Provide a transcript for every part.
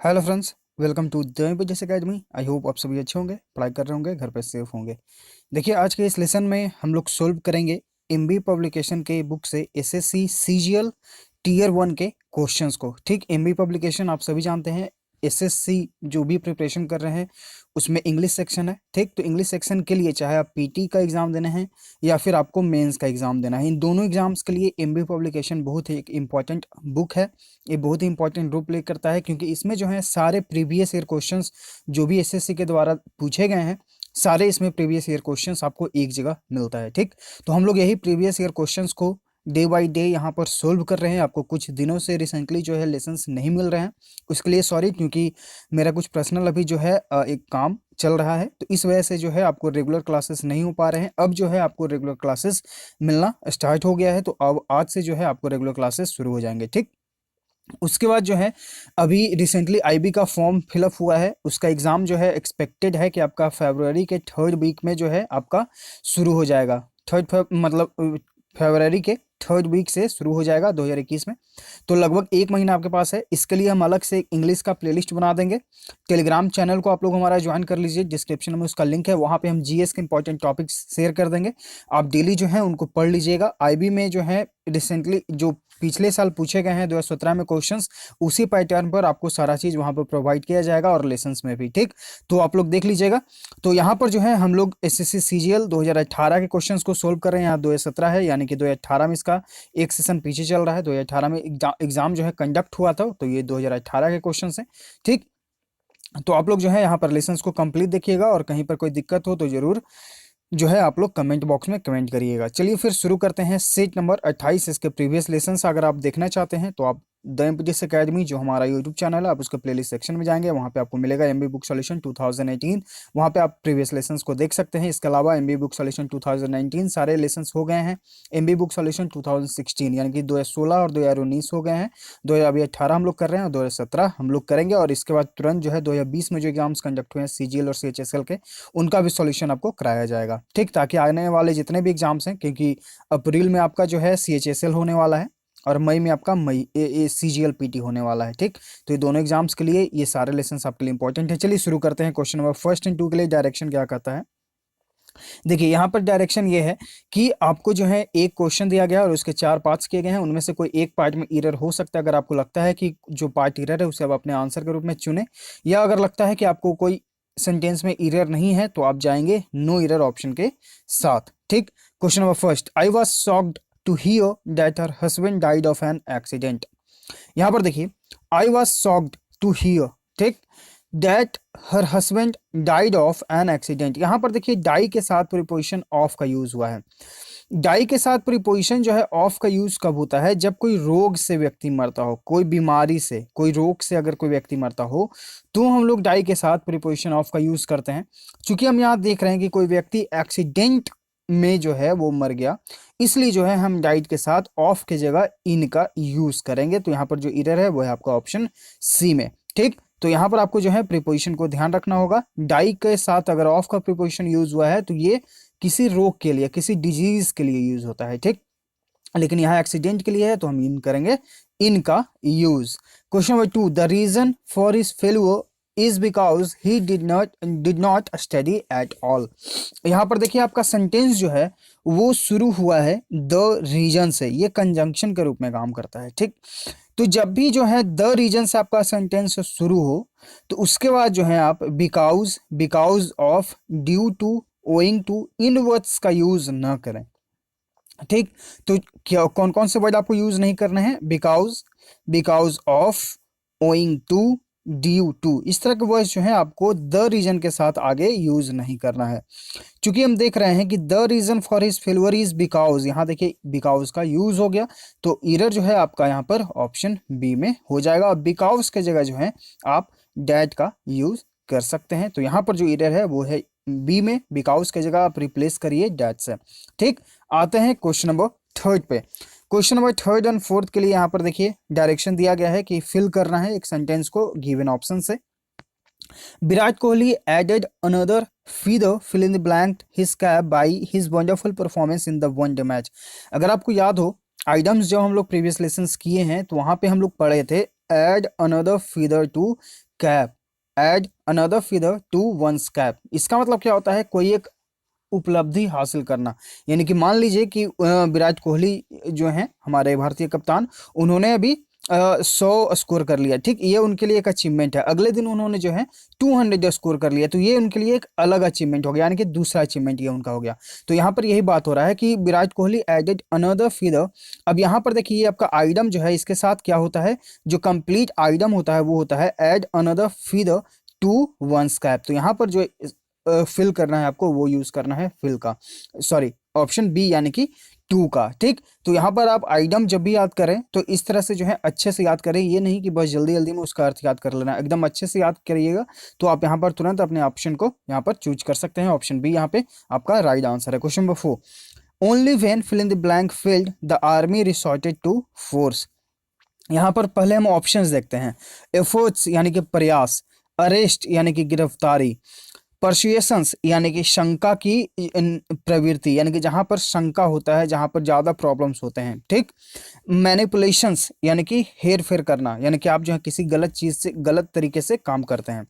Hello friends, welcome to the MBJ's academy. I hope आप सभी अच्छे होंगे, पढ़ाई कर रहे होंगे, घर पे सेफ होंगे। देखिए, आज के इस लेसन में हम लोग सोल्व करेंगे एमबी पब्लिकेशन के बुक से एसएससी सीजीएल टीयर 1 के क्वेश्चंस को। ठीक, एमबी पब्लिकेशन आप सभी जानते हैं, एसएससी जो भी प्रिपरेशन कर रहे हैं उसमें इंग्लिश सेक्शन है। ठीक, तो इंग्लिश सेक्शन के लिए चाहे आप पीटी का एग्जाम देना है या फिर आपको मेंस का एग्जाम देना है, इन दोनों एग्जाम्स के लिए एमबी पब्लिकेशन बहुत ही एक इम्पॉर्टेंट बुक है। ये बहुत ही इंपॉर्टेंट रोल प्ले करता है क्योंकि इसमें जो है सारे प्रीवियस ईयर क्वेश्चंस जो भी एसएससी के द्वारा पूछे गए हैं, सारे इसमें प्रीवियस ईयर क्वेश्चंस आपको एक जगह मिलता है। ठीक, तो हम लोग यही प्रीवियस ईयर क्वेश्चंस को डे बाय डे यहाँ पर सोल्व कर रहे हैं। आपको कुछ दिनों से रिसेंटली जो है लेसन्स नहीं मिल रहे हैं, उसके लिए सॉरी, क्योंकि मेरा कुछ पर्सनल अभी जो है एक काम चल रहा है, तो इस वजह से जो है आपको रेगुलर क्लासेस नहीं हो पा रहे हैं। अब जो है आपको रेगुलर क्लासेस मिलना स्टार्ट हो गया है, तो अब आज से जो है आपको रेगुलर क्लासेस शुरू हो जाएंगे। ठीक, उसके बाद जो है अभी रिसेंटली आईबी का फॉर्म फिलअप हुआ है, उसका एग्ज़ाम जो है एक्सपेक्टेड है कि आपका फरवरी के थर्ड वीक में जो है आपका शुरू हो जाएगा। मतलब फरवरी के थर्ड वीक से शुरू हो जाएगा 2021 में। तो लगभग एक महीना आपके पास है। इसके लिए हम अलग से इंग्लिश का प्लेलिस्ट बना देंगे। टेलीग्राम चैनल को आप लोग हमारा ज्वाइन कर लीजिए, डिस्क्रिप्शन में उसका लिंक है, वहाँ पे हम जीएस के इंपॉर्टेंट टॉपिक्स शेयर कर देंगे। आप डेली जो है उनको पढ़ लीजिएगा। आईबी में जो है रिसेंटली जो पिछले साल पूछे गए हैं 2017 में क्वेश्चंस, उसी पैटर्न पर आपको सारा चीज़ वहाँ पर प्रोवाइड किया जाएगा और लेसन्स में भी। ठीक, तो आप लोग देख लीजिएगा। तो यहाँ पर जो है हम लोग एसएससी सीजीएल 2018 के क्वेश्चंस को सोल्व कर रहे हैं। यहाँ 2017 है, यानी कि 2018 में इसका एक सेशन पीछे चल रहा है। 2018 में एग्जाम जो है कंडक्ट हुआ था, तो ये 2018 के क्वेश्चन है। ठीक, तो आप लोग जो है यहाँ पर लेसन्स को कंप्लीट देखिएगा और कहीं पर कोई दिक्कत हो तो जरूर जो है आप लोग कमेंट बॉक्स में कमेंट करिएगा। चलिए फिर शुरू करते हैं। सीट नंबर 28, इसके प्रीवियस लेसन्स अगर आप देखना चाहते हैं तो आप द एमबीजेस एकेडमी जो हमारा यूट्यूब चैनल है, आप उसके प्लेलिस्ट सेक्शन में जाएंगे, वहाँ पे आपको मिलेगा एमबी बुक सॉल्यूशन 2018। वहाँ पे आप प्रीवियस लेसन्स को देख सकते हैं। इसके अलावा एमबी बुक सॉल्यूशन 2019 सारे लेसन्स हो गए हैं। एमबी बुक सॉल्यूशन 2016 यानी कि 2016 और 2019 हो गए हैं। 2018 हम लोग कर रहे हैं और 2017 हम लोग करेंगे, और इसके बाद तुरंत जो है 2020 में जो एग्जाम्स कंडक्ट हुए हैं सीजीएल और सीएचएसएल के, उनका भी सॉल्यूशन आपको कराया जाएगा। ठीक, ताकि आने वाले जितने भी एग्जाम्स हैं, क्योंकि अप्रैल में आपका जो है सीएचएसएल होने वाला है और मई में आपका सीजीएल पीटी होने वाला है। ठीक, तो ये दोनों एग्जाम्स के लिए ये सारे लेसन्स आपके लिए इंपॉर्टेंट है। चलिए शुरू करते हैं। Question number first and two के लिए डायरेक्शन क्या कहता है। देखिए, यहाँ पर डायरेक्शन ये है कि आपको जो है एक क्वेश्चन दिया गया और उसके 4 पार्ट्स किए गए हैं, उनमें से कोई एक पार्ट में एरर हो सकता है। अगर आपको लगता है कि जो पार्ट एरर है उसे आप अपने आंसर के रूप में चुने, या अगर लगता है कि आपको कोई सेंटेंस में एरर नहीं है तो आप जाएंगे नो एरर ऑप्शन के साथ। ठीक, question number first, I was shocked to hear that her husband died of an accident. यहाँ पर देखिए, I was shocked to hear, ठीक, that her husband died of an accident. यहाँ पर देखिए डाई के साथ प्रीपोजिशन ऑफ का यूज हुआ है। डाई के साथ प्रीपोजिशन जो है ऑफ का यूज कब होता है, जब कोई रोग से व्यक्ति मरता हो, कोई बीमारी से, कोई रोग से अगर कोई व्यक्ति मरता हो तो हम लोग डाई के साथ प्रीपोजिशन ऑफ का यूज करते हैं। चूंकि हम यहाँ देख रहे हैं कि कोई व्यक्ति एक्सीडेंट में जो है वो मर गया, इसलिए जो है हम डाइड के साथ ऑफ के जगह इन का यूज करेंगे। तो यहाँ पर जो एरर है वो है आपका ऑप्शन सी में। ठीक, तो यहाँ पर आपको जो है प्रीपोजिशन को ध्यान रखना होगा। डाई के साथ अगर ऑफ का प्रीपोजिशन यूज हुआ है तो ये किसी रोग के लिए, किसी डिजीज के लिए यूज होता है। ठीक, लेकिन यहाँ एक्सीडेंट के लिए है तो हम इन करेंगे इनका use. Question number 2, the reason for his failure is because he did not study at all. यहाँ पर देखिए आपका सेंटेंस जो है वो शुरू हुआ है द रीजन से, ये कंजंक्शन के रूप में काम करता है। ठीक, तो जब भी जो है द रीजन से आपका सेंटेंस शुरू हो तो उसके बाद जो है आप because, because of, due to, owing to, इन वर्ड्स का यूज ना करें। ठीक, तो क्या कौन कौन से वर्ड आपको यूज नहीं करने हैं, because, because of, owing to, due to, इस तरह के वर्ड्स जो है आपको द रीजन के साथ आगे यूज नहीं करना है। क्योंकि हम देख रहे हैं कि the reason for his failure is because, यहाँ देखिए बिकॉज का यूज हो गया, तो एरर जो है आपका यहाँ पर ऑप्शन बी में हो जाएगा। और बिकॉज के जगह जो है आप डैट का यूज कर सकते हैं। तो यहाँ पर जो एरर है वो है बी में, बिकॉज के जगह आप रिप्लेस करिए डैट से। ठीक, आते हैं क्वेश्चन नंबर थर्ड पे। Question number third and fourth के लिए यहाँ पर देखिए डायरेक्शन दिया गया है कि फिल करना है एक सेंटेंस को गिवन ऑप्शन से। Virat Kohli added another feather fill in the blank his cap by his wonderful performance in the one day match. अगर आपको याद हो आइटम्स जो हम लोग प्रीवियस लेसन्स किए हैं तो वहां पे हम लोग पढ़े थे add another feather to cap, add another feather to one's cap. इसका मतलब क्या होता है, कोई एक उपलब्धि हासिल करना। यानी कि मान लीजिए कि विराट कोहली जो हैं हमारे भारतीय कप्तान, उन्होंने अभी 100 स्कोर कर लिया, ठीक, ये उनके लिए एक अचीवमेंट है। अगले दिन उन्होंने जो है 200 स्कोर कर लिया, तो ये उनके लिए एक अलग अचीवमेंट हो गया, यानी कि दूसरा अचीवमेंट ये उनका हो गया। तो यहाँ पर यही बात हो रहा है कि Virat Kohli added another feather. अब यहाँ पर देखिए ये आपका आइटम जो है, इसके साथ क्या होता है, जो कंप्लीट आइटम होता है वो होता है add another feather to one's cap. तो यहाँ पर जो फिल करना है आपको, वो यूज करना है फिल का, सॉरी ऑप्शन बी यानी कि टू का, ठीक। तो यहाँ पर आप आइटम जब भी याद करें तो इस तरह से जो है अच्छे से याद करें, ये नहीं कि बस जल्दी जल्दी में उसका अर्थ याद कर लेना, एकदम अच्छे से याद करिएगा। तो आप यहाँ पर तुरंत अपने ऑप्शन को यहाँ पर चूज कर सकते हैं। ऑप्शन बी यहाँ पे आपका राइट आंसर है। Question number 4, only when fill in the blank failed the army resorted to force. यहाँ पर पहले हम ऑप्शंस देखते हैं। एफर्ट्स यानी कि प्रयास, अरेस्ट यानी कि गिरफ्तारी, परसुएशंस यानी कि शंका की प्रवृत्ति, यानी कि जहां पर शंका होता है, जहां पर ज्यादा प्रॉब्लम्स होते हैं, ठीक। मैनिपुलेशंस यानी कि हेर फेर करना, यानी कि आप जो है किसी गलत चीज से, गलत तरीके से काम करते हैं।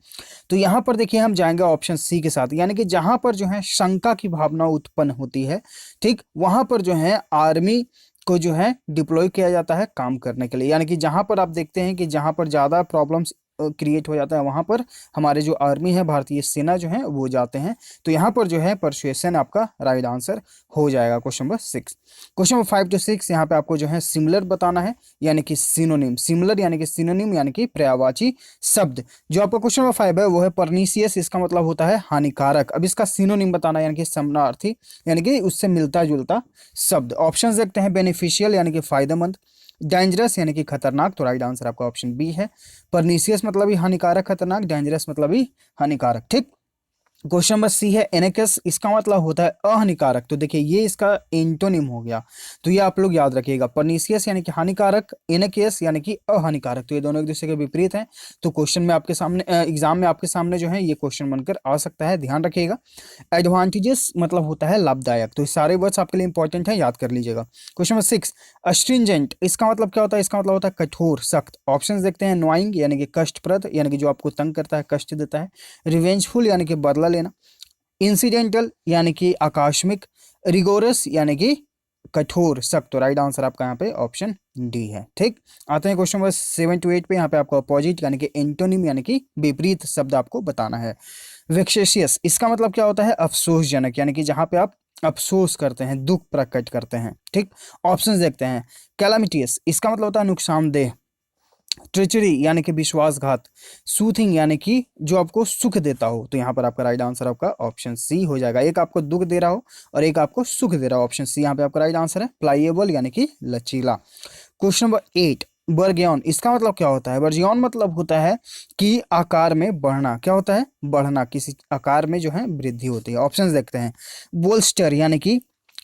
तो यहाँ पर देखिए हम जाएंगे ऑप्शन सी के साथ, यानी कि जहां पर जो है शंका की भावना उत्पन्न होती है, ठीक, वहां पर जो है आर्मी को जो है डिप्लॉय किया जाता है काम करने के लिए। यानी कि जहां पर आप देखते हैं कि जहां पर ज्यादा प्रॉब्लम्स क्रिएट हो जाता है, वहां पर हमारे जो आर्मी है, भारतीय सेना जो है वो जाते हैं। तो यहाँ पर जो है परसुएशन आपका राइट आंसर हो जाएगा। Question number 6, question number 5 to 6 यहाँ पे आपको जो है सिमिलर बताना है, यानी कि सिनोनिम। सिमिलर यानी कि सिनोनिम यानी कि पर्यायवाची शब्द। जो आपका क्वेश्चन नंबर 5 है वो है परनीसियस, इसका मतलब होता है हानिकारक। अब इसका सिनोनिम बताना यानी कि समानार्थी, यानी कि उससे मिलता जुलता शब्द। ऑप्शन देखते हैं। बेनिफिशियल यानी कि फायदेमंद, डेंजरस यानी कि खतरनाक, तो राइट आंसर आपका ऑप्शन बी है। परनीसियस मतलब ही हानिकारक, खतरनाक, डेंजरस मतलब ही हानिकारक, ठीक। क्वेश्चन नंबर सी है एनेकस, इसका मतलब होता है अहानिकारक। तो देखिए ये इसका एंटोनिम हो गया, तो ये आप लोग याद रखिएगा। परनीसियस यानी कि हानिकारक, एनेकेस यानी कि अहानिकारक, तो ये दोनों एक दूसरे के विपरीत हैं। तो क्वेश्चन में आपके सामने एग्जाम में आपके सामने जो है ये क्वेश्चन बनकर आ सकता है, ध्यान रखिएगा। एडवांटेजेस मतलब होता है लाभदायक, तो ये सारे वर्ड्स आपके लिए इंपॉर्टेंट है, याद कर लीजिएगा। क्वेश्चन नंबर 6, अस्ट्रिंजेंट, इसका मतलब क्या होता है, इसका मतलब होता है कठोर, सख्त। ऑप्शंस देखते हैं। नोइंग यानी कि कष्टप्रद, यानी कि जो आपको तंग करता है, कष्ट देता है। रिवेंजफुल यानी कि बदला लेना। इंसिडेंटल यानी कि आकस्मिक। रिगोरस यानी कि कठोर, सख्त। तो राइट आंसर आपका यहाँ पे ऑप्शन डी है, ठीक। आते हैं क्वेश्चन नंबर 7 to 8 पे। यहाँ पे आपको अपोजिट यानी कि एंटोनिम यानी कि विपरीत शब्द आपको बताना है। वेक्सेशियस, इसका मतलब क्या होता है, अफसोसजनक, यानी कि जहां पे आप अफसोस करते हैं, दुख प्रकट करते हैं, ठीक। ऑप्शंस देखते हैं। कैलामिटियस, इसका मतलब होता है नुकसानदेह। ट्रिचरी यानी कि विश्वासघात। सूथिंग यानी कि जो आपको सुख देता हो, तो यहाँ पर आपका राइट आंसर आपका ऑप्शन सी हो जाएगा। एक आपको दुख दे रहा हो और एक आपको सुख दे रहा हो, ऑप्शन सी यहाँ पे आपका राइट आंसर है। प्लाइएबल यानी कि लचीला। क्वेश्चन नंबर 8, बर्गियन, इसका मतलब क्या होता है। बर्जियन मतलब होता है कि आकार में बढ़ना, क्या होता है, बढ़ना, किसी आकार में जो है वृद्धि होती है। ऑप्शंस देखते हैं। बोल्स्टर यानी कि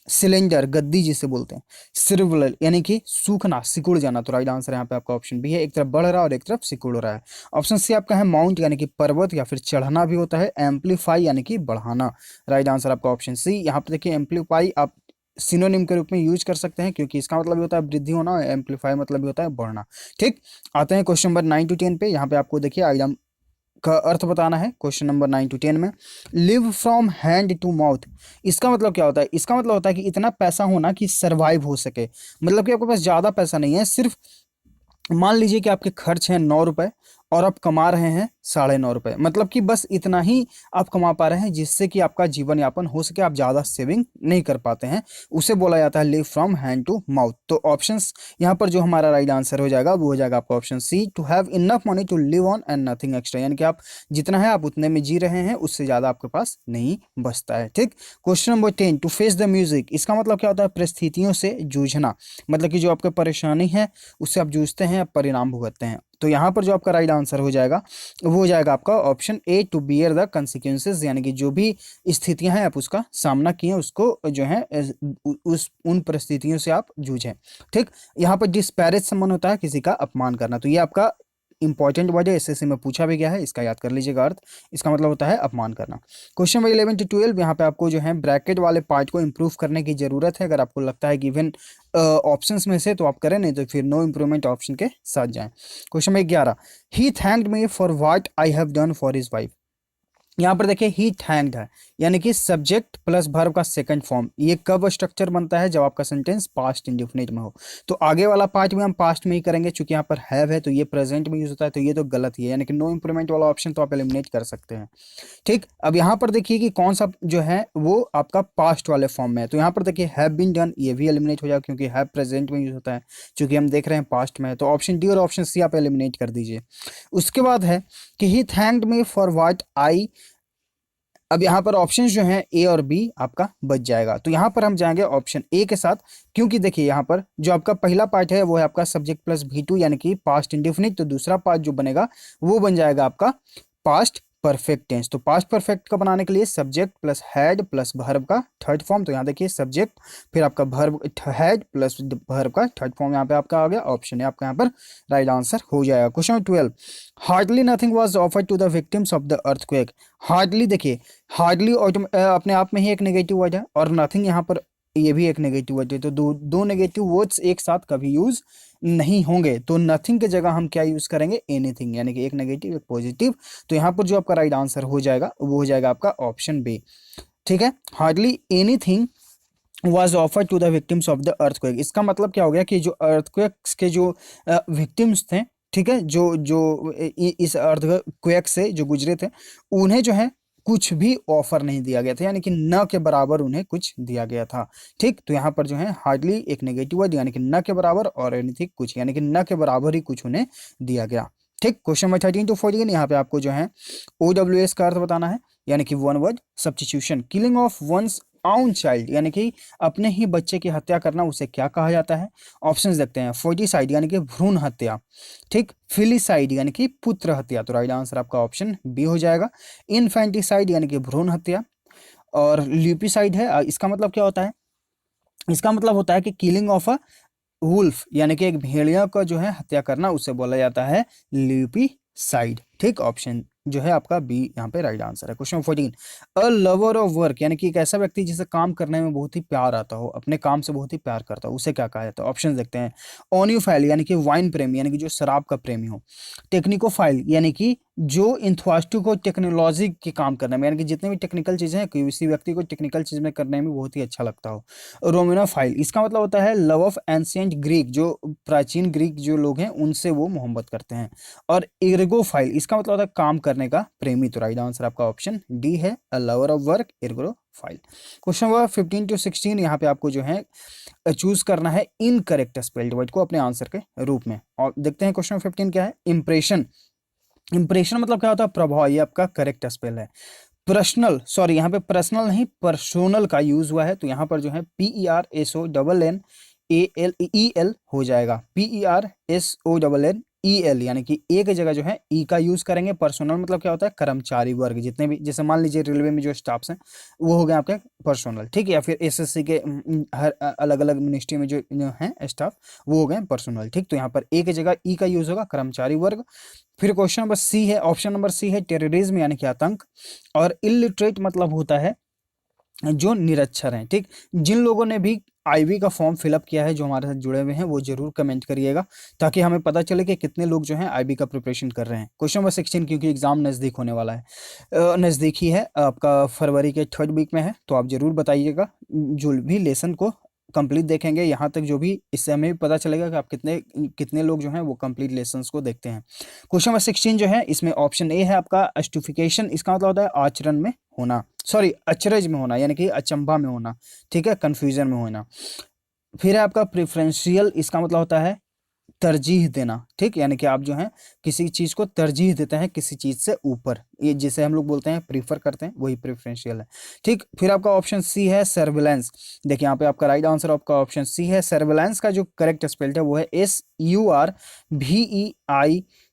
सिलेंडर, गद्दी जिसे बोलते हैं। सिर्वल यानी कि सूखना, सिकुड़ जाना, तो राइट आंसर यहाँ पे आपका ऑप्शन बी है। एक तरफ बढ़ रहा है और एक तरफ सिकुड़ रहा है। ऑप्शन सी आपका है माउंट यानी कि पर्वत या फिर चढ़ना भी होता है। एम्पलीफाई यानी कि बढ़ाना, राइट आंसर आपका ऑप्शन सी। यहाँ पे देखिए एम्पलीफाई आप सिनोनिम के रूप में यूज कर सकते हैं, क्योंकि इसका मतलब भी होता है वृद्धि होना, और एम्पलीफाई मतलब भी होता है बढ़ना, ठीक। आते हैं क्वेश्चन नंबर 9 to 10 पे। यहाँ पे आपको देखिए आइटम का अर्थ बताना है। क्वेश्चन नंबर 9 to 10 में, live from hand to mouth, इसका मतलब क्या होता है। इसका मतलब होता है कि इतना पैसा होना कि सरवाइव हो सके, मतलब कि आपके पास ज्यादा पैसा नहीं है, सिर्फ मान लीजिए कि आपके खर्च हैं 9 रुपए और आप कमा रहे हैं 9.5 रुपए, मतलब कि बस इतना ही आप कमा पा रहे हैं जिससे कि आपका जीवन यापन हो सके, आप ज्यादा सेविंग नहीं कर पाते हैं, उसे बोला जाता है live from hand to mouth. तो ऑप्शंस यहाँ पर जो हमारा राइट आंसर हो जाएगा वो हो जाएगा आपका option C, to have enough money to live on and nothing extra, यानी कि आप जितना है आप उतने में जी रहे हैं, उससे ज्यादा आपके पास नहीं बचता है, ठीक। Question number 10, to face the music, इसका मतलब क्या होता है, परिस्थितियों से जूझना, मतलब कि जो आपका परेशानी है उससे आप जूझते हैं, आप परिणाम भुगतते हैं। तो यहाँ पर जो आपका राइट आंसर हो जाएगा वो हो जाएगा आपका option A, to bear the consequences, यानी कि जो भी स्थितियां हैं आप उसका सामना किए, उसको जो है उस उन परिस्थितियों से आप जूझें, ठीक। यहाँ पर डिस्पैरेज संबंध होता है किसी का अपमान करना, तो ये आपका इंपॉर्टेंट वर्ड है, एसएससी में पूछा भी गया है, इसका याद कर लीजिएगा अर्थ। इसका मतलब होता है अपमान करना। क्वेश्चन नंबर 11 to 12, यहाँ पे आपको जो है ब्रैकेट वाले पार्ट को इंप्रूव करने की जरूरत है। अगर आपको लगता है गिवन ऑप्शंस में से तो आप करें, नहीं तो फिर नो इंप्रूवमेंट ऑप्शन के साथ जाएं। Question number 11, he thanked me for what I have done for his wife. यहाँ पर देखिए ही थैंक्ड है, यानी कि सब्जेक्ट प्लस वर्ब का सेकंड फॉर्म। ये कब स्ट्रक्चर बनता है, जब आपका सेंटेंस पास्ट इंडेफिनिट में हो। तो आगे वाला पार्ट भी हम पास्ट में ही करेंगे, चूंकि यहाँ पर हैव है तो ये प्रेजेंट में यूज होता है, तो ये तो गलत ही है, यानी कि नो इंप्रूवमेंट वाला ऑप्शन तो आप एलिमिनेट कर सकते हैं। ठीक, अब यहाँ पर देखिए कि कौन सा जो है वो आपका पास्ट वाले फॉर्म में है। तो यहाँ पर देखिए हैव बीन डन, ये भी एलिमिनेट हो जाएगा क्योंकि हैव प्रेजेंट में यूज होता है, चूंकि हम देख रहे हैं पास्ट में है। तो ऑप्शन डी और ऑप्शन सी आप एलिमिनेट कर दीजिए। उसके बाद है कि he thanked me for what I. अब यहाँ पर ऑप्शन जो हैं ए और बी आपका बच जाएगा, तो यहाँ पर हम जाएंगे ऑप्शन ए के साथ, क्योंकि देखिए यहाँ पर जो आपका पहला पार्ट है वो है आपका सब्जेक्ट प्लस V2 यानी कि पास्ट इंडेफिनिट, तो दूसरा पार्ट जो बनेगा वो बन जाएगा आपका पास्ट परफेक्ट टेंस। तो पास्ट परफेक्ट का बनाने के लिए subject plus had plus verb का थर्ड फॉर्म, तो यहाँ देखिए सब्जेक्ट फिर आपका वर्ब हैड प्लस वर्ब का थर्ड फॉर्म यहाँ पे आपका आ गया। ऑप्शन है आपका यहाँ पर राइट आंसर हो जाएगा। Question number 12, hardly nothing was offered to the victims of the earthquake. Hardly देखिए, हार्डली अपने आप में ही एक नेगेटिव वर्ड है, और नथिंग यहाँ पर ये भी एक नेगेटिव वर्ड है, तो दो नेगेटिव वर्ड्स एक साथ कभी यूज नहीं होंगे। तो नथिंग के जगह हम क्या यूज करेंगे, एनीथिंग, यानी कि एक नेगेटिव एक पॉजिटिव। तो यहाँ पर जो आपका राइट आंसर हो जाएगा वो हो जाएगा आपका ऑप्शन बी। ठीक है, hardly anything was offered to the victims of the earthquake। इसका मतलब क्या हो गया कि जो earthquakes के जो विक्टिम्स थे, ठीक है, जो जो इस earthquake से जो गुजरे थे, उन्हें जो है कुछ भी ऑफर नहीं दिया गया था, यानी कि न के बराबर उन्हें कुछ दिया गया था। ठीक, तो यहाँ पर जो है हार्डली एक नेगेटिव वर्ड, यानी कि न के बराबर, और एनीथिंग कुछ, यानी कि न के बराबर ही कुछ उन्हें दिया गया। ठीक, क्वेश्चन नंबर 13 to 14, यहाँ पे आपको जो है OWS का अर्थ बताना है, यानी कि one word substitution. Killing of one's own child, यानी कि अपने ही बच्चे की हत्या करना, उसे क्या कहा जाता है। ऑप्शंस देखते हैं। फोर्टिसाइड यानी कि भ्रूण हत्या, ठीक। फिलिसाइड यानी कि पुत्र हत्या, तो राइट आंसर आपका ऑप्शन बी हो जाएगा। इनफेंटिसाइड यानी कि भ्रूण हत्या, और ल्यूपिसाइड है, इसका मतलब क्या होता है, इसका मतलब होता है कि किलिंग ऑफ अ वुल्फ, यानी कि एक भेड़िया का जो है हत्या करना, उसे बोला जाता है ल्यूपिसाइड। ठीक, ऑप्शन जो है आपका बी यहाँ पे राइट आंसर है। Question 14, a lover of work, यानी कि एक ऐसा व्यक्ति जिसे काम करने में बहुत ही प्यार आता हो, अपने काम से बहुत ही प्यार करता हो, उसे क्या कहा जाता है। ऑप्शन देखते हैं। ओनियोफाइल यानी कि वाइन प्रेमी, यानी कि जो शराब का प्रेमी हो। टेक्निकोफाइल यानी कि जो इंथुआस्टिक को टेक्नोलॉजी के काम करने में, यानी कि जितने भी टेक्निकल चीजें हैं, किसी व्यक्ति को टेक्निकल चीज में करने में बहुत ही अच्छा लगता हो। रोमिनोफाइल, इसका मतलब होता है लव ऑफ एंशिएंट ग्रीक, जो प्राचीन ग्रीक जो लोग हैं उनसे वो मोहब्बत करते हैं। और इर्गोफाइल, इसका मतलब होता है काम करने का प्रेमी, तो राइट आंसर आपका ऑप्शन डी है, a lover of work, ergophile. Question number 15 to 16, यहाँ पे आपको जो है चूज करना है इनकरेक्ट स्पेल्ड वर्ड को अपने आंसर के रूप में। और देखते हैं क्वेश्चन 15 क्या है। इंप्रेशन, इंप्रेशन मतलब क्या होता है, प्रभाव, ये आपका करेक्ट स्पेल है। पर्सनल, सॉरी यहाँ पे पर्सनल नहीं पर्सोनल का यूज हुआ है, तो यहाँ पर जो है PERSONNALEL हो जाएगा। PERSONNEL, यानी कि ए की जगह जो है ई का यूज करेंगे। पर्सोनल मतलब क्या होता है, कर्मचारी वर्ग, जितने भी, जैसे मान लीजिए रेलवे में जो स्टाफ्स हैं वो हो गए आपके पर्सोनल, ठीक है, या फिर एसएससी के हर अलग अलग मिनिस्ट्री में जो हैं स्टाफ, वो हो गए पर्सोनल। ठीक, तो यहाँ पर ए की जगह ई का यूज होगा, कर्मचारी वर्ग। फिर क्वेश्चन नंबर सी है, ऑप्शन नंबर सी है टेररिज्म, यानी कि आतंक। और इलिटरेट मतलब होता है जो निरक्षर हैं। ठीक, जिन लोगों ने भी आईबी का फॉर्म फिलअप किया है, जो हमारे साथ जुड़े हुए हैं, वो जरूर कमेंट करिएगा, ताकि हमें पता चले कि कितने लोग जो हैं आईबी का प्रिपरेशन कर रहे हैं। क्वेश्चन नंबर 16, क्योंकि एग्जाम नज़दीक होने वाला है, नज़दीक ही है, आपका फरवरी के थर्ड वीक में है, तो आप जरूर बताइएगा। जो भी लेसन को कंप्लीट देखेंगे, यहाँ तक जो भी, इससे हमें भी पता चलेगा कि आप कितने कितने लोग जो हैं वो कंप्लीट लेसन्स को देखते हैं। क्वेश्चन नंबर 16 जो है, इसमें ऑप्शन ए है आपका अस्टिफिकेशन, इसका मतलब होता है आचरण में होना, सॉरी अचरज में होना, यानी कि अचंभा में होना, ठीक है, कंफ्यूजन में होना। फिर है आपका प्रेफरेंशियल, इसका मतलब होता है तरजीह देना, ठीक, यानी कि आप जो है किसी चीज को तरजीह देते हैं किसी चीज से ऊपर, ये जिसे हम लोग बोलते हैं प्रीफर करते हैं, वही प्रेफरेंशियल है। ठीक, फिर आपका ऑप्शन सी है सर्विलेंस। देखिए यहाँ पे आपका राइट आंसर आपका ऑप्शन सी है। सर्विलेंस का जो करेक्ट स्पेल्ड है वो है SURVEILANCE,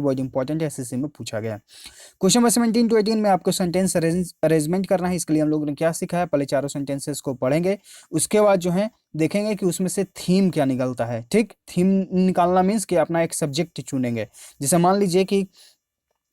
भी बहुत इंपॉर्टेंट है, एसएससी में पूछा गया है। क्वेश्चन नंबर 17 to 18 में आपको सेंटेंस अरेंजमेंट करना है। इसके लिए हम लोगों ने क्या सीखा है, पहले चारों सेंटेंसेस को पढ़ेंगे, उसके बाद जो है देखेंगे कि उसमें से थीम क्या निकलता है। ठीक, थीम निकालना मीन्स कि अपना एक सब्जेक्ट चुनेंगे। जैसे मान लीजिए कि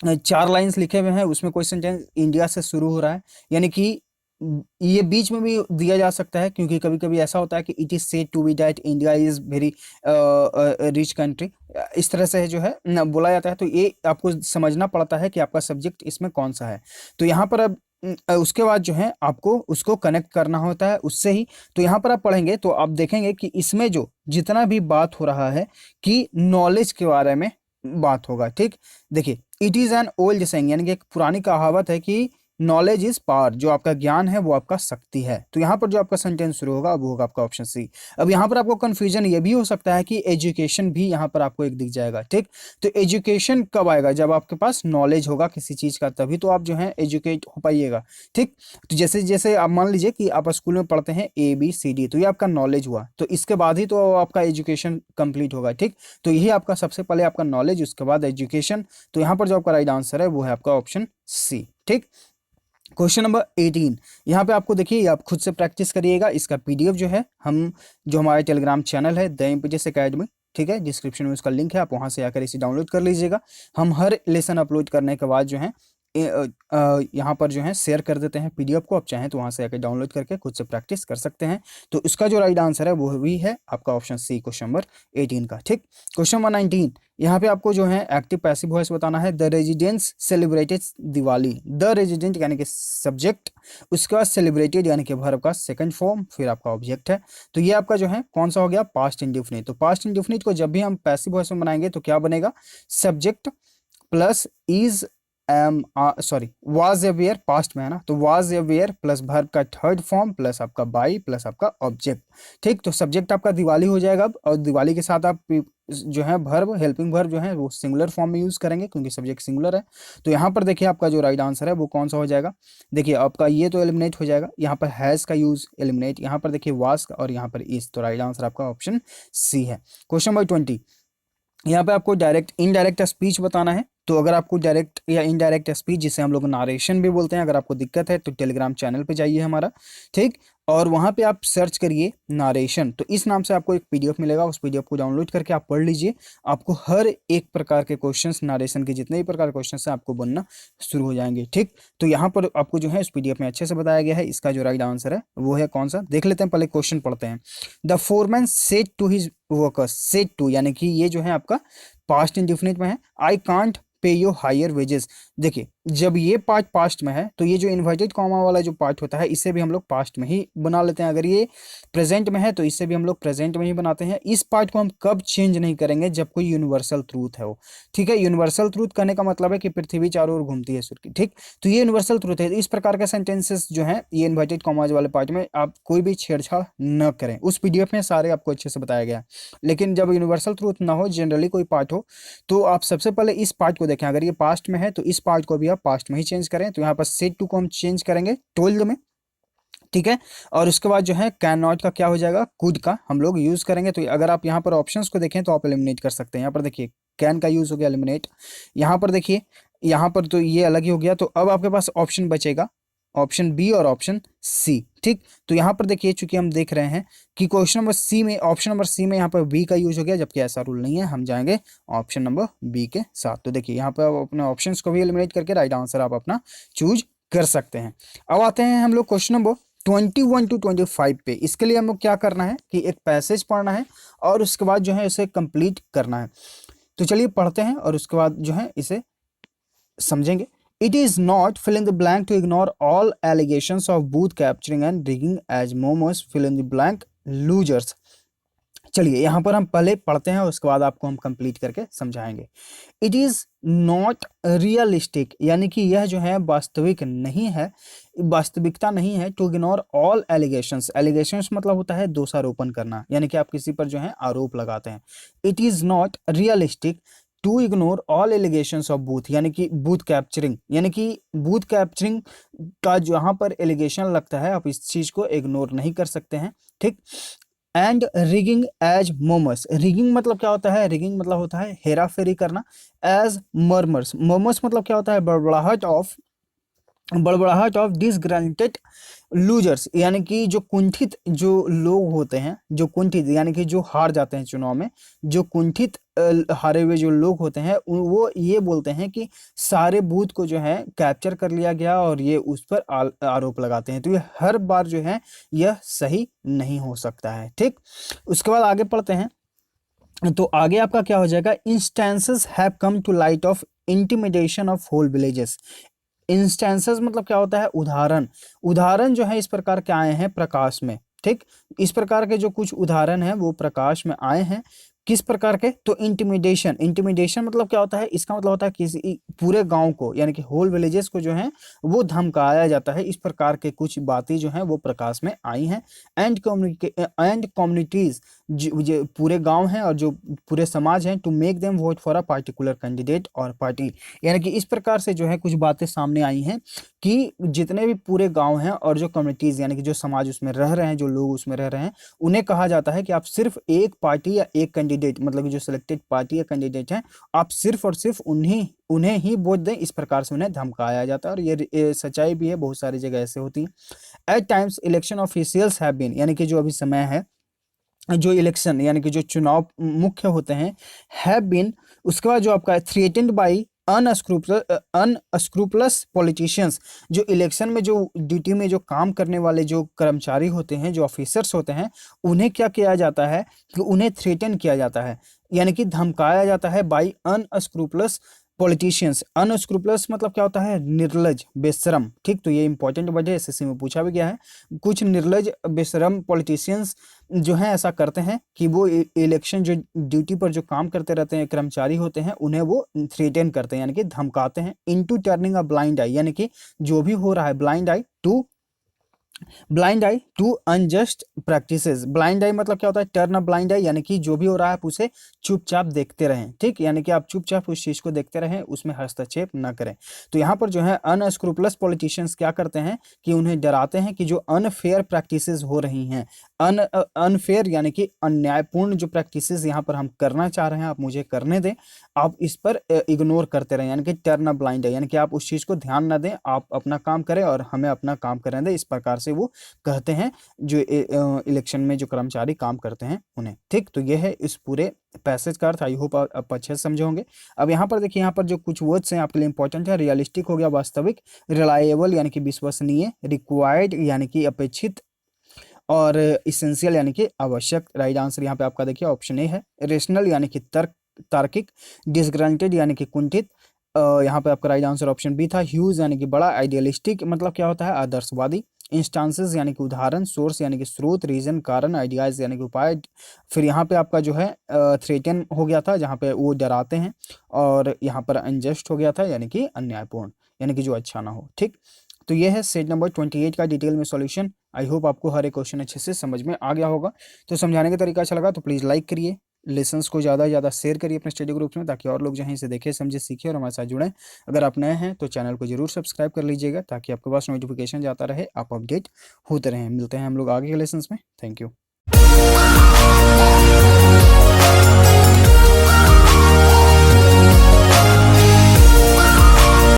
4 लाइंस लिखे हुए हैं, उसमें कोई सेंटेंस इंडिया से शुरू हो रहा है, यानी कि ये बीच में भी दिया जा सकता है, क्योंकि कभी कभी ऐसा होता है कि it is said to be that India is very rich country, इस तरह से जो है बोला जाता है। तो ये आपको समझना पड़ता है कि आपका सब्जेक्ट इसमें कौन सा है। तो यहाँ पर अब उसके बाद जो है आपको उसको कनेक्ट करना होता है उससे ही। तो यहाँ पर आप पढ़ेंगे तो आप देखेंगे कि इसमें जो जितना भी बात हो रहा है कि नॉलेज के बारे में बात होगा। ठीक, देखिए it is an old saying, यानी कि एक पुरानी कहावत है कि नॉलेज इज पावर, जो आपका ज्ञान है वो आपका शक्ति है। तो यहाँ पर जो आपका सेंटेंस शुरू होगा वो होगा आपका ऑप्शन सी। अब यहाँ पर आपको कंफ्यूजन ये भी हो सकता है कि एजुकेशन भी यहाँ पर आपको एक दिख जाएगा। ठीक, तो एजुकेशन कब आएगा, जब आपके पास नॉलेज होगा किसी चीज का, तभी तो आप जो है एजुकेट हो पाइएगा। ठीक, तो जैसे जैसे आप मान लीजिए कि आप स्कूल में पढ़ते हैं ABCD, तो ये आपका नॉलेज हुआ, तो इसके बाद ही तो आपका एजुकेशन कंप्लीट होगा। ठीक, तो यही आपका सबसे पहले आपका नॉलेज, उसके बाद एजुकेशन। तो यहाँ पर जो आपका राइट आंसर है वो है आपका ऑप्शन सी। ठीक, क्वेश्चन नंबर 18, यहाँ पे आपको देखिए आप खुद से प्रैक्टिस करिएगा। इसका PDF जो है हम जो हमारे टेलीग्राम चैनल है द एमपीटीएस एकेडमी, ठीक है, डिस्क्रिप्शन में उसका लिंक है, आप वहाँ से आकर इसे डाउनलोड कर लीजिएगा। हम हर लेसन अपलोड करने के बाद जो है यहाँ पर जो है शेयर कर देते हैं PDF को, आप चाहें तो वहाँ से आकर डाउनलोड करके खुद से प्रैक्टिस कर सकते हैं। तो इसका जो राइट आंसर है वो भी है आपका ऑप्शन सी, क्वेश्चन नंबर 18 का। ठीक, क्वेश्चन नंबर 19, यहाँ पे आपको जो है एक्टिव पैसिव वॉइस बताना है। The residents celebrated Diwali, the resident यानी कि सब्जेक्ट, उसके बाद सेलिब्रेटेड यानी कि वर्ब का सेकंड फॉर्म, फिर आपका ऑब्जेक्ट है। तो ये आपका जो है कौन सा हो गया, पास्ट इंडेफिनिट। तो पास्ट इंडेफिनिट को जब भी हम पैसिव वॉइस में बनाएंगे तो क्या बनेगा, subject plus is sorry was aware, past में है ना, तो वाज अवेयर प्लस वर्ब का थर्ड फॉर्म प्लस आपका बाई प्लस आपका ऑब्जेक्ट। ठीक, तो सब्जेक्ट आपका दिवाली हो जाएगा अब, और दिवाली के साथ आप जो है वर्ब, हेल्पिंग वर्ब जो है वो सिंगुलर फॉर्म में यूज करेंगे क्योंकि सब्जेक्ट सिंगुलर है। तो यहाँ पर देखिए आपका जो राइट आंसर है वो कौन सा हो जाएगा, देखिए आपका ये तो एलिमिनेट हो जाएगा, यहाँ पर हैज का यूज एलिमिनेट, यहाँ पर देखिए वाज का, और यहाँ पर इज। तो राइट आंसर आपका ऑप्शन सी है। क्वेश्चन नंबर 20, यहाँ पे आपको डायरेक्ट इनडायरेक्ट स्पीच बताना है। तो अगर आपको डायरेक्ट या इनडायरेक्ट स्पीच, जिसे हम लोग नारेशन भी बोलते हैं, अगर आपको दिक्कत है तो टेलीग्राम चैनल पे जाइए हमारा, ठीक, और वहाँ पे आप सर्च करिए नारेशन, तो इस नाम से आपको एक PDF मिलेगा, उस PDF को डाउनलोड करके आप पढ़ लीजिए। आपको हर एक प्रकार के क्वेश्चंस, नारेशन के जितने भी प्रकार के क्वेश्चंस हैं आपको बनना शुरू हो जाएंगे। ठीक, तो यहाँ पर आपको जो है इस PDF में अच्छे से बताया गया है। इसका जो राइट आंसर है वो है कौन सा, देख लेते हैं, पहले क्वेश्चन पढ़ते हैं। The foreman said to his workers, said to यानी कि ये जो है आपका पास्ट इंडेफिनिट में है, I can't pay your higher wages. देखिए जब ये पार्ट पास्ट में है तो ये जो इन्वर्टेड कॉमा वाला जो पार्ट होता है इसे भी हम लोग पास्ट में ही बना लेते हैं। अगर ये प्रेजेंट में है तो इसे भी हम लोग प्रेजेंट में ही बनाते हैं। इस पार्ट को हम कब चेंज नहीं करेंगे, जब कोई यूनिवर्सल ट्रूथ है वो, ठीक है। यूनिवर्सल ट्रूथ कहने का मतलब है कि पृथ्वी चारों ओर घूमती है सूर्य की, ठीक, तो ये यूनिवर्सल ट्रूथ है। इस प्रकार के सेंटेंसेस जो है ये इन्वर्टेड कॉमाज वाले पार्ट में आप कोई भी छेड़छाड़ न करें। उस PDF में सारे आपको अच्छे से बताया गया है। लेकिन जब यूनिवर्सल ट्रूथ ना हो, जनरली कोई पार्ट हो, तो आप सबसे पहले इस पार्ट को देखें। अगर ये पास्ट में है तो इस पार्ट को भी आप पास्ट में ही चेंज करें। तो यहाँ पर सेड टू को हम चेंज करेंगे टोल्ड में, ठीक है। और उसके बाद जो है कैन नॉट का क्या हो जाएगा, कुड का हम लोग यूज करेंगे। तो अगर आप यहाँ पर ऑप्शंस को देखें तो आप एलिमिनेट कर सकते हैं। यहाँ पर देखिए कैन का यूज हो गया, एलिमिनेट। यहाँ पर देखिए, यहाँ पर तो ये अलग ही हो गया। तो अब आपके पास ऑप्शन बचेगा ऑप्शन बी और ऑप्शन सी, ठीक। तो यहाँ पर देखिए चूंकि हम देख रहे हैं कि क्वेश्चन नंबर सी में, ऑप्शन नंबर सी में यहाँ पर बी का यूज हो गया, जबकि ऐसा रूल नहीं है। हम जाएंगे ऑप्शन नंबर बी के साथ। तो देखिए यहाँ पर आप अपने ऑप्शंस को भी एलिमिनेट करके राइट आंसर आप अपना चूज कर सकते हैं। अब आते हैं हम लोग क्वेश्चन नंबर 21 to 25 पे। इसके लिए हम लोग क्या करना है कि एक पैसेज पढ़ना है और उसके बाद जो है इसे कंप्लीट करना है। तो चलिए पढ़ते हैं और उसके बाद जो है इसे समझेंगे। It is not fill in the blank to ignore all allegations of booth capturing and rigging as Momo's fill in the blank losers। चलिए यहाँ पर हम पहले पढ़ते हैं और उसके बाद आपको हम कंप्लीट करके समझाएंगे। इट इज नॉट रियलिस्टिक, यानी कि यह जो है वास्तविक नहीं है, वास्तविकता नहीं है। To ignore all allegations, allegations मतलब होता है दोषारोपण करना, यानी कि आप किसी पर जो है आरोप लगाते हैं। It is not realistic to ignore all allegations of booth, यानी कि बूथ कैप्चरिंग, यानी कि बूथ कैप्चरिंग का जहां पर एलिगेशन लगता है आप इस चीज को इग्नोर नहीं कर सकते हैं, ठीक। एंड रिगिंग एज मोमस, रिगिंग मतलब क्या होता है, रिगिंग मतलब होता है हेरा फेरी करना। एज मर्मर्स, मर्मर्स मतलब क्या होता है, बड़बड़ाहट ऑफ डिसग्रांटेड लूजर्स, यानी कि जो कुंठित जो लोग होते हैं, जो कुंठित यानी कि जो हार जाते हैं चुनाव में, जो कुंठित हारे हुए जो लोग होते हैं वो ये बोलते हैं कि सारे बूथ को जो है कैप्चर कर लिया गया और ये उस पर आरोप लगाते हैं। तो ये हर बार जो है यह सही नहीं हो सकता है, ठीक। उसके बाद आगे पढ़ते हैं। तो आगे आपका क्या हो जाएगा, instances have come to light of intimidation of whole villages. Instances मतलब क्या होता है, उदाहरण, उदाहरण जो है इस प्रकार के आए हैं प्रकाश में, ठीक। इस प्रकार के जो कुछ उदाहरण हैं वो प्रकाश में आए हैं, किस प्रकार के, तो इंटिमिडेशन, इंटिमिडेशन मतलब क्या होता है, इसका मतलब होता है किसी पूरे गांव को यानी कि होल विलेजेस को जो है वो धमकाया जाता है। इस प्रकार के कुछ बातें जो हैं वो प्रकाश में आई हैं। एंड कम्युनिटीज, जो पूरे गांव हैं और जो पूरे समाज हैं, to make them vote for a particular candidate और पार्टी, यानी कि इस प्रकार से जो है कुछ बातें सामने आई हैं कि जितने भी पूरे गांव हैं और जो कम्युनिटीज यानी कि जो समाज उसमें रह रहे हैं, जो लोग उसमें रह रहे हैं, उन्हें कहा जाता है कि आप सिर्फ एक पार्टी या एक कैंडिडेट, मतलब कि जो सिलेक्टेड पार्टी या कैंडिडेट हैं, आप सिर्फ और सिर्फ उन्हें ही वोट दें। इस प्रकार से उन्हें धमकाया जाता है और ये सच्चाई भी है, बहुत सारी जगह ऐसे होती है। At times election officials have been, यानी कि जो अभी समय है, जो इलेक्शन यानी कि जो चुनाव मुख्य होते हैं, हैव बीन, उसके बाद जो आपका थ्रेटेंड बाई अनस्क्रूपलस पॉलिटिशियंस, जो इलेक्शन में जो ड्यूटी में जो काम करने वाले जो कर्मचारी होते हैं, जो ऑफिसर्स होते हैं, उन्हें क्या किया जाता है कि उन्हें थ्रेटन किया जाता है, यानी कि धमकाया जाता है बाई अनस्क्रूपलस पॉलिटिशियंस। अनस्क्रूपलस मतलब क्या होता है, निर्लज, बेशरम, ठीक। तो ये इंपॉर्टेंट वर्ड है, एसएससी में पूछा भी गया है। कुछ निर्लज बेशरम पॉलिटिशियंस जो है ऐसा करते हैं कि वो इलेक्शन जो ड्यूटी पर जो काम करते रहते हैं कर्मचारी होते हैं, उन्हें वो थ्रेटन करते हैं यानी कि धमकाते हैं। Into turning a blind eye, यानी कि जो भी हो रहा है, blind eye to unjust practices. Blind eye मतलब क्या होता है, टर्न अ ब्लाइंड आई, यानी कि जो भी हो रहा है आप उसे चुपचाप देखते रहें, ठीक। यानी कि आप चुपचाप उस चीज को देखते रहें, उसमें हस्तक्षेप न करें। तो यहाँ पर जो है अनस्क्रूपलस पॉलिटिशियंस क्या करते हैं कि उन्हें डराते हैं कि जो अनफेयर प्रैक्टिसेस हो रही हैं, अनफेयर यानी कि अन्यायपूर्ण जो प्रैक्टिसेस यहाँ पर हम करना चाह रहे हैं, आप मुझे करने दें, आप इस पर इग्नोर करते रहें, यानी कि टर्न अ ब्लाइंड आई, यानी कि आप उस चीज को ध्यान न दें, आप अपना काम करें और हमें अपना काम करने दें। इस प्रकार से वो कहते हैं जो इलेक्शन में जो कर्मचारी काम करते हैं उन्हें, ठीक। तो ये है इस पूरे पैसेज का अर्थ। आई होप आप अच्छे से समझे होंगे। अब यहाँ पर देखिए, यहाँ पर जो कुछ वर्ड्स हैं आपके लिए इंपॉर्टेंट है। रियलिस्टिक हो गया वास्तविक, रिलायबल यानी कि विश्वसनीय, रिक्वायर्ड यानी कि अपेक्षित, और इसेंशियल यानी कि आवश्यक। राइट आंसर यहाँ पे आपका देखिए ऑप्शन ए है। रेशनल यानी कि तार्किक, डिसग्रांटेड यानी कि कुंठित, यहाँ पे आपका राइट आंसर ऑप्शन बी था। ह्यूज यानी कि बड़ा, आइडियलिस्टिक मतलब क्या होता है, आदर्शवादी। इंस्टांसेस यानी कि उदाहरण, सोर्स यानी कि स्रोत, रीजन कारण, आइडियाज यानी कि उपाय। फिर यहाँ पे आपका जो है थ्रेटन हो गया था जहाँ पे वो डराते हैं, और यहाँ पर अनजस्ट हो गया था यानी कि अन्यायपूर्ण, यानी कि जो अच्छा ना हो, ठीक। तो ये है सेट नंबर 28 का डिटेल में सॉल्यूशन। आई होप आपको हर एक क्वेश्चन अच्छे से समझ में आ गया होगा। तो समझाने का तरीका अच्छा लगा तो प्लीज़ लाइक करिए, लेसन्स को ज़्यादा से ज़्यादा शेयर करिए अपने स्टडी ग्रुप्स में, ताकि और लोग जो हैं इसे देखें, समझे, सीखें और हमारे साथ जुड़ें। अगर आप नए हैं तो चैनल को जरूर सब्सक्राइब कर लीजिएगा, ताकि आपके पास नोटिफिकेशन जाता रहे, आप अपडेट होते रहें। मिलते हैं हम लोग आगे के लेसन्स में। Thank you.